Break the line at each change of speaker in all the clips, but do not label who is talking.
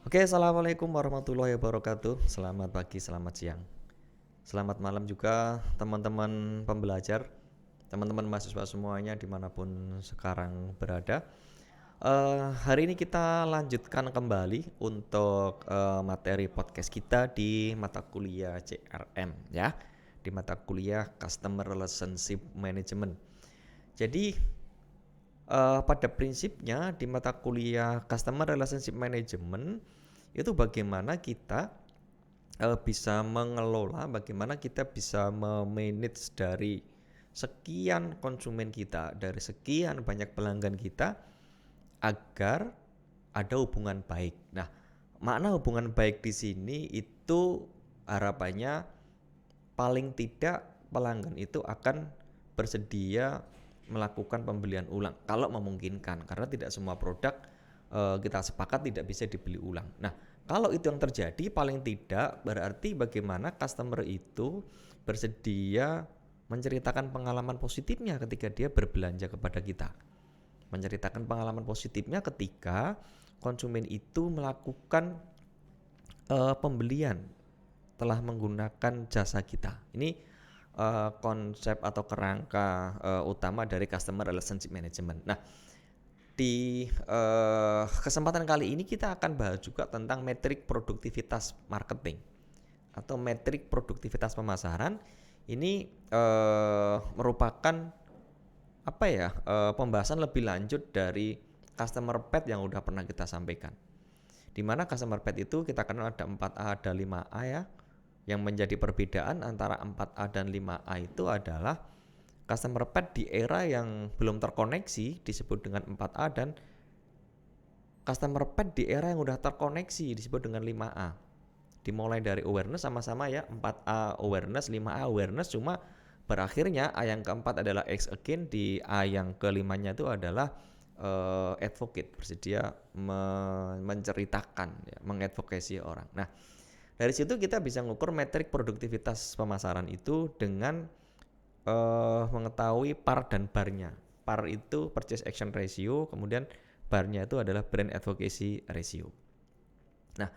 Oke, assalamualaikum warahmatullahi wabarakatuh. Selamat pagi, selamat siang, selamat malam juga teman-teman pembelajar, teman-teman mahasiswa semuanya dimanapun sekarang berada. Hari ini kita lanjutkan kembali untuk materi podcast kita di mata kuliah CRM ya, di mata kuliah Customer Relationship Management. Jadi pada prinsipnya di mata kuliah Customer Relationship Management itu bagaimana kita bisa mengelola, bagaimana kita bisa memanage dari sekian konsumen kita, dari sekian banyak pelanggan kita agar ada hubungan baik. Nah, makna hubungan baik di sini itu harapannya paling tidak pelanggan itu akan bersedia melakukan pembelian ulang kalau memungkinkan, karena tidak semua produk kita sepakat tidak bisa dibeli ulang. Nah, kalau itu yang terjadi paling tidak berarti bagaimana customer itu bersedia menceritakan pengalaman positifnya ketika dia berbelanja kepada kita. Menceritakan pengalaman positifnya ketika konsumen itu melakukan pembelian telah menggunakan jasa kita. Ini konsep atau kerangka utama dari Customer Relationship Management. Nah, di kesempatan kali ini kita akan bahas juga tentang metrik produktivitas marketing atau metrik produktivitas pemasaran. Ini merupakan pembahasan lebih lanjut dari customer path yang udah pernah kita sampaikan. Di mana customer path itu kita kenal ada 4A, ada 5A ya. Yang menjadi perbedaan antara 4A dan 5A itu adalah customer path di era yang belum terkoneksi disebut dengan 4A, dan customer path di era yang udah terkoneksi disebut dengan 5A. Dimulai dari awareness sama-sama ya, 4A awareness, 5A awareness, cuma berakhirnya A yang keempat adalah X again, di A yang kelimanya itu adalah advocate, bersedia menceritakan ya, mengadvokasi orang. Nah, dari situ kita bisa mengukur metrik produktivitas pemasaran itu dengan mengetahui PAR dan BAR-nya. PAR itu Purchase Action Ratio, kemudian BAR-nya itu adalah Brand Advocacy Ratio. Nah,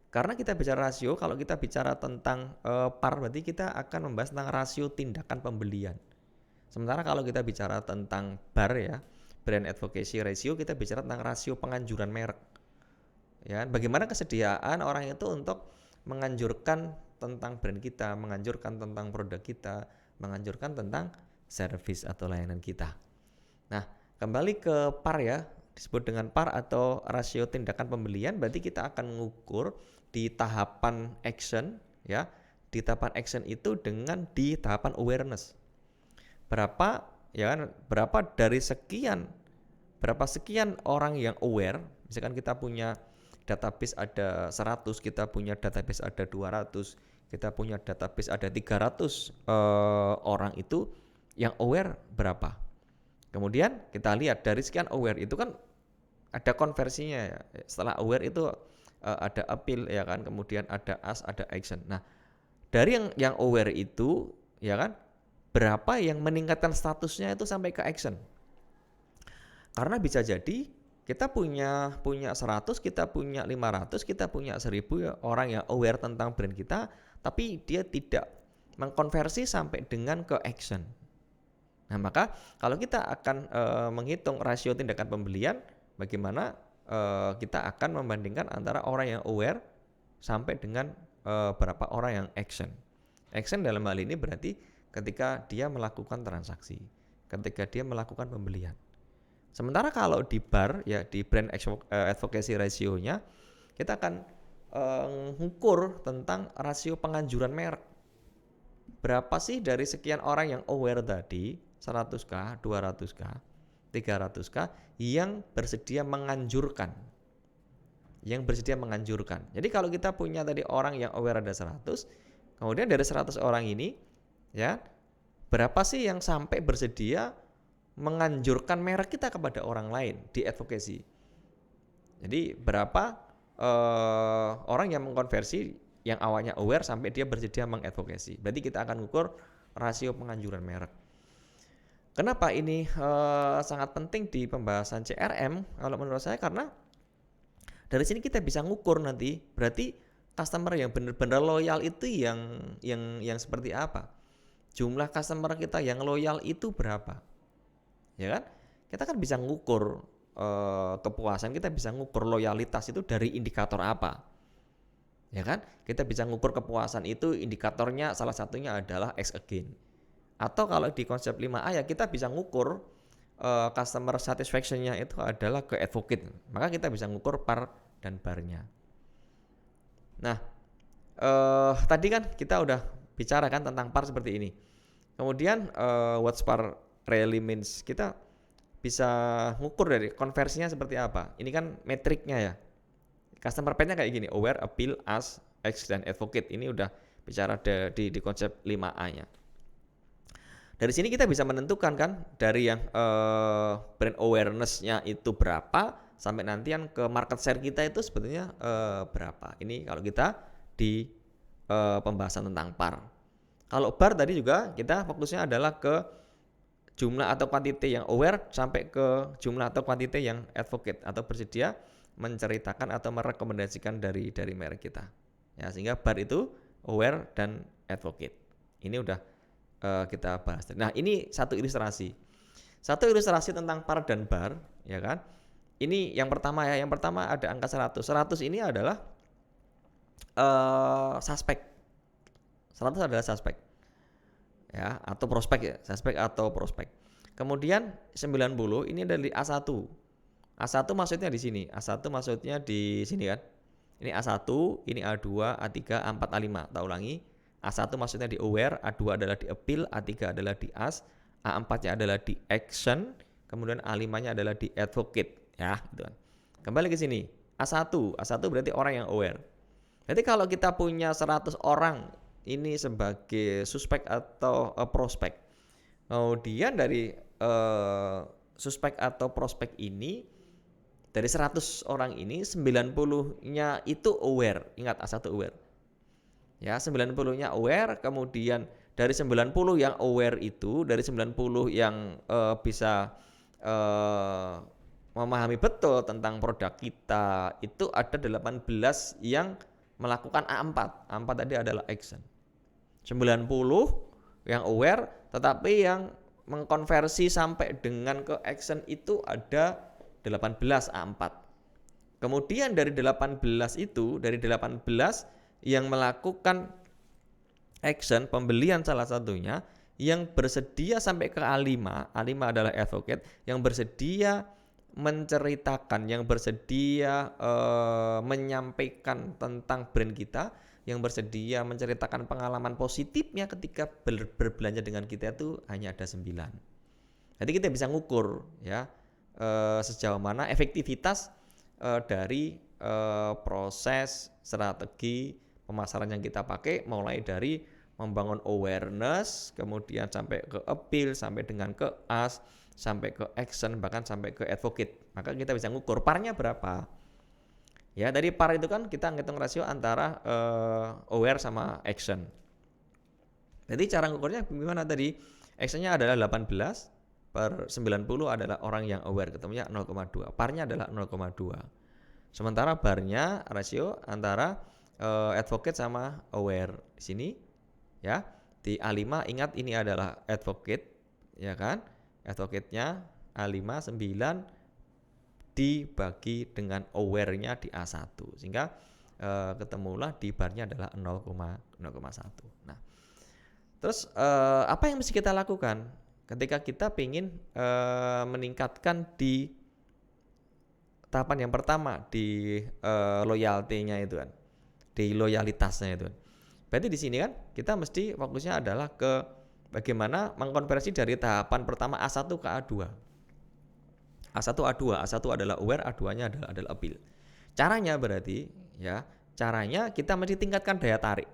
karena kita bicara rasio, kalau kita bicara tentang PAR berarti kita akan membahas tentang rasio tindakan pembelian. Sementara kalau kita bicara tentang BAR ya, Brand Advocacy Ratio, kita bicara tentang rasio penganjuran merek. Ya, bagaimana kesediaan orang itu untuk menganjurkan tentang brand kita, menganjurkan tentang produk kita, menganjurkan tentang service atau layanan kita. Nah, kembali ke PAR ya, disebut dengan PAR atau rasio tindakan pembelian, berarti kita akan mengukur di tahapan action ya. Di tahapan action itu dengan di tahapan awareness. Berapa ya kan, berapa sekian orang yang aware, misalkan kita punya database ada 100, kita punya database ada 200, kita punya database ada 300 orang itu yang aware berapa. Kemudian kita lihat dari sekian aware itu kan ada konversinya ya. Setelah aware itu ada appeal ya kan, kemudian ada ask, ada action. Nah, dari yang aware itu ya kan, berapa yang meningkatkan statusnya itu sampai ke action. Karena bisa jadi kita punya 100, kita punya 500, kita punya 1000 ya, orang yang aware tentang brand kita, tapi dia tidak mengkonversi sampai dengan ke action. Nah, maka kalau kita akan menghitung rasio tindakan pembelian, bagaimana kita akan membandingkan antara orang yang aware sampai dengan berapa orang yang action. Action dalam hal ini berarti ketika dia melakukan transaksi, ketika dia melakukan pembelian. Sementara kalau di BAR ya, di brand advocacy ratio-nya, kita akan mengukur tentang rasio penganjuran merek. Berapa sih dari sekian orang yang aware tadi, 100k, 200k, 300k, yang bersedia menganjurkan. Yang bersedia menganjurkan. Jadi kalau kita punya tadi orang yang aware ada 100, kemudian dari 100 orang ini ya, berapa sih yang sampai bersedia menganjurkan merek kita kepada orang lain di advocacy. Jadi berapa orang yang mengkonversi yang awalnya aware sampai dia bersedia mengadvokasi. Berarti kita akan ukur rasio penganjuran merek. Kenapa ini sangat penting di pembahasan CRM kalau menurut saya? Karena Dari sini kita bisa ngukur nanti, berarti customer yang benar-benar loyal itu yang seperti apa? Jumlah customer kita yang loyal itu berapa? Ya kan? Kita kan bisa ngukur kepuasan, kita bisa ngukur loyalitas itu dari indikator apa? Ya kan? Kita bisa ngukur kepuasan itu indikatornya salah satunya adalah X again. Atau kalau di konsep 5A ya kita bisa ngukur customer satisfaction-nya itu adalah ke advocate. Maka kita bisa ngukur par dan barnya. Nah, tadi kan kita udah bicara kan tentang par seperti ini. Kemudian what's par really means, kita bisa ngukur dari konversinya seperti apa. Ini kan metriknya ya. Customer path-nya kayak gini, aware, appeal, ask, X, dan advocate. Ini udah bicara di konsep 5A-nya. Dari sini kita bisa menentukan kan dari yang brand awareness-nya itu berapa sampai nantian ke market share kita itu sebetulnya berapa. Ini kalau kita di pembahasan tentang par. Kalau bar tadi juga kita fokusnya adalah ke jumlah atau quantity yang aware sampai ke jumlah atau quantity yang advocate atau bersedia menceritakan atau merekomendasikan dari merek kita. Ya, sehingga bar itu aware dan advocate. Ini udah kita bahas. Nah, ini satu ilustrasi. Satu ilustrasi tentang par dan bar, ya kan? Ini yang pertama ya. Yang pertama ada angka 100. 100 ini adalah suspek. 100 adalah suspek. Ya, atau prospek ya, suspek atau prospek. Kemudian 90 ini dari A1. A1 maksudnya di sini. A1 maksudnya di sini kan. Ini A1, ini A2, A3, A4, A5. Tak ulangi. A1 maksudnya di aware, A2 adalah di appeal, A3 adalah di ask, A4-nya adalah di action, kemudian A5-nya adalah di advocate, ya, gitu kan. Kembali ke sini. A1 berarti orang yang aware. Jadi kalau kita punya 100 orang ini sebagai suspek atau prospek. Kemudian dari suspek atau prospek ini, dari 100 orang ini 90-nya itu aware. Ingat, A1 aware. Ya, 90-nya aware, kemudian dari 90 yang aware itu, dari 90 yang bisa memahami betul tentang produk kita, itu ada 18 yang melakukan A4. A4 tadi adalah action. 90 yang aware, tetapi yang mengkonversi sampai dengan ke action itu ada 18 A4. Kemudian dari 18 itu, dari 18 yang melakukan action pembelian salah satunya, yang bersedia sampai ke A5, A5 adalah advocate, yang bersedia menceritakan, yang bersedia menyampaikan tentang brand kita, yang bersedia menceritakan pengalaman positifnya ketika berbelanja dengan kita itu hanya ada 9. Jadi kita bisa ngukur ya sejauh mana efektivitas dari proses strategi pemasaran yang kita pakai, mulai dari membangun awareness, kemudian sampai ke appeal, sampai dengan ke ask, sampai ke action, bahkan sampai ke advocate. Maka kita bisa ngukur parnya berapa. Ya, dari par itu kan kita ngitung rasio antara aware sama action. Jadi cara ngukurnya gimana tadi? Actionnya adalah 18 per 90 adalah orang yang aware, ketemunya 0,2. Parnya adalah 0,2. Sementara barnya rasio antara advocate sama aware. Di sini ya, di A5 ingat ini adalah advocate, ya kan? Advocate-nya A5 9 dibagi dengan aware-nya di A1, sehingga ketemulah di barnya adalah 0,1. Nah, terus apa yang mesti kita lakukan ketika kita ingin meningkatkan di tahapan yang pertama di loyalty-nya itu kan, di loyalitasnya itu kan. Berarti di sini kan kita mesti fokusnya adalah ke bagaimana mengkonversi dari tahapan pertama A1 ke A2. A1 A2, A1 adalah aware, A2-nya adalah appeal. Caranya berarti ya, caranya kita mesti tingkatkan daya tarik.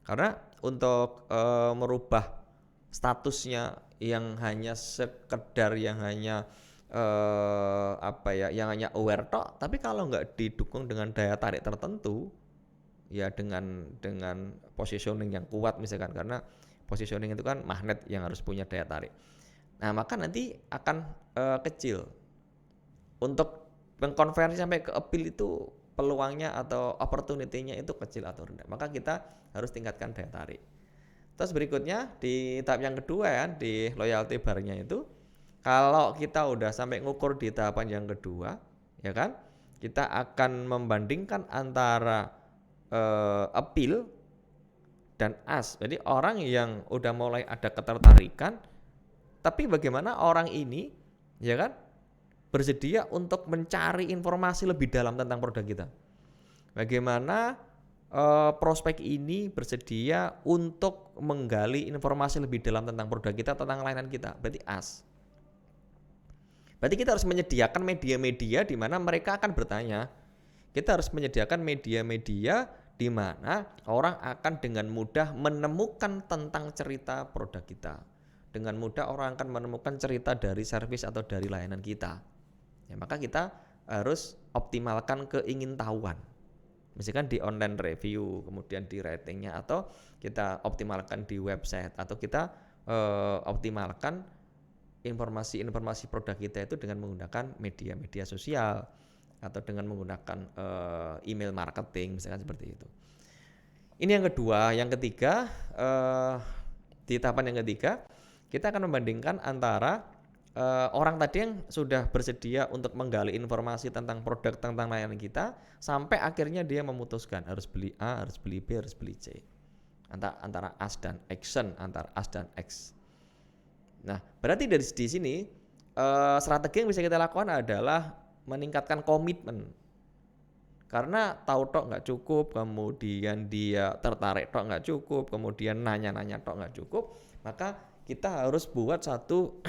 Karena untuk merubah statusnya yang hanya sekedar yang hanya yang hanya aware tok, tapi kalau nggak didukung dengan daya tarik tertentu, ya dengan positioning yang kuat misalkan, karena positioning itu kan magnet yang harus punya daya tarik. Nah, maka nanti akan kecil. Untuk mengkonversi sampai ke appeal itu peluangnya atau opportunity-nya itu kecil atau rendah. Maka kita harus tingkatkan daya tarik. Terus berikutnya di tahap yang kedua ya, di loyalty bar-nya itu, kalau kita udah sampai ngukur di tahapan yang kedua, ya kan, kita akan membandingkan antara appeal dan ask. Jadi orang yang udah mulai ada ketertarikan, tapi bagaimana orang ini, ya kan, bersedia untuk mencari informasi lebih dalam tentang produk kita. Bagaimana prospek ini bersedia untuk menggali informasi lebih dalam tentang produk kita, tentang layanan kita. Berarti ask. Berarti kita harus menyediakan media-media di mana mereka akan bertanya. Kita harus menyediakan media-media di mana orang akan dengan mudah menemukan tentang cerita produk kita. Dengan mudah orang akan menemukan cerita dari servis atau dari layanan kita. Ya, maka kita harus optimalkan keingintahuan. Misalkan di online review, kemudian di ratingnya, atau kita optimalkan di website, atau kita optimalkan informasi-informasi produk kita itu dengan menggunakan media-media sosial atau dengan menggunakan email marketing, misalkan seperti itu. Ini yang kedua. Yang ketiga, di tahapan yang ketiga, kita akan membandingkan antara orang tadi yang sudah bersedia untuk menggali informasi tentang produk, tentang layanan kita, sampai akhirnya dia memutuskan harus beli A, harus beli B, harus beli C. Antara ask dan action, antara ask dan X. Nah, berarti dari di sini strategi yang bisa kita lakukan adalah meningkatkan komitmen. Karena tahu tok nggak cukup, kemudian dia tertarik tok nggak cukup, kemudian nanya-nanya tok nggak cukup, maka kita harus buat satu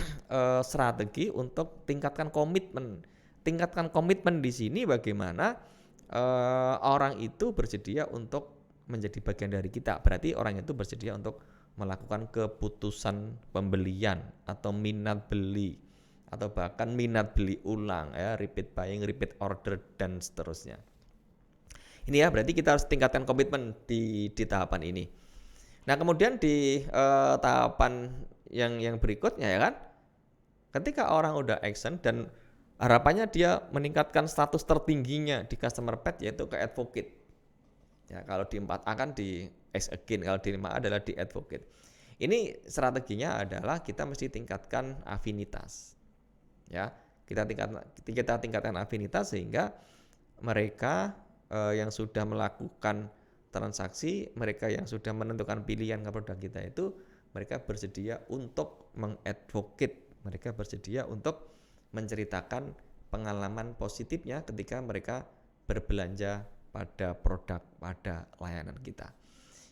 strategi untuk tingkatkan komitmen. Tingkatkan komitmen di sini bagaimana orang itu bersedia untuk menjadi bagian dari kita. Berarti orang itu bersedia untuk melakukan keputusan pembelian atau minat beli atau bahkan minat beli ulang, ya, repeat buying, repeat order dan seterusnya. Ini ya, berarti kita harus tingkatkan komitmen di tahapan ini. Nah, kemudian di tahapan yang berikutnya, ya kan, ketika orang udah action dan harapannya dia meningkatkan status tertingginya di customer path, yaitu ke advocate. Ya, kalau di 4A kan di ask again, kalau di 5A adalah di advocate. Ini strateginya adalah kita mesti tingkatkan afinitas. Ya, kita tingkatkan afinitas sehingga mereka yang sudah melakukan transaksi, mereka yang sudah menentukan pilihan ke produk kita itu, mereka bersedia untuk mengadvocate, mereka bersedia untuk menceritakan pengalaman positifnya ketika mereka berbelanja pada produk, pada layanan kita.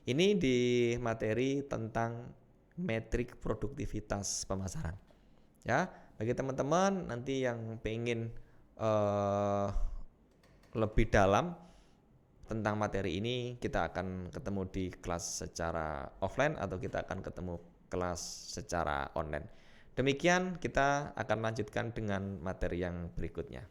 Ini di materi tentang metrik produktivitas pemasaran. Ya, bagi teman-teman nanti yang pengen lebih dalam tentang materi ini, kita akan ketemu di kelas secara offline atau kita akan ketemu kelas secara online. Demikian, kita akan lanjutkan dengan materi yang berikutnya.